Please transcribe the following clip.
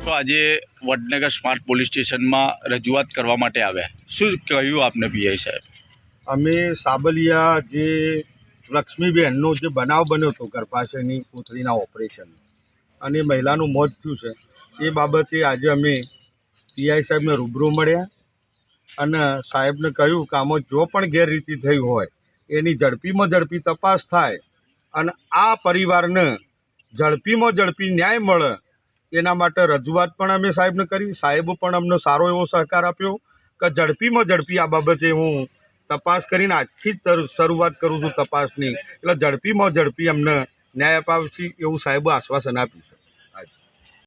તો આજે Vadnagar smart police સ્ટેશનમાં રજૂઆત કરવા માટે આવ્યા, શું કહ્યું આપને પીઆઈ સાહેબ? અમે સાબલિયા જે લક્ષ્મીબેનનો જે બનાવ બન્યો હતો ગર્ભાશયની કોથળીના ઓપરેશન અને મહિલાનું મોત થયું છે, એ બાબતે આજે અમે પીઆઈ સાહેબને રૂબરૂ મળ્યા અને સાહેબને કહ્યું કે આમાં જો પણ ગેરરીતિ થઈ હોય એની ઝડપીમાં ઝડપી તપાસ થાય અને આ પરિવારને ઝડપીમાં ઝડપી ન્યાય મળે એના માટે રજૂઆત પણ અમે સાહેબને કરી. સાહેબે પણ અમને સારો એવો સહકાર આપ્યો કે ઝડપીમાં ઝડપી આ બાબતે હું તપાસ કરીને આજથી જ શરૂઆત કરું છું તપાસની, એટલે ઝડપીમાં ઝડપી અમને ન્યાય અપાવશે એવું સાહેબે આશ્વાસન આપ્યું.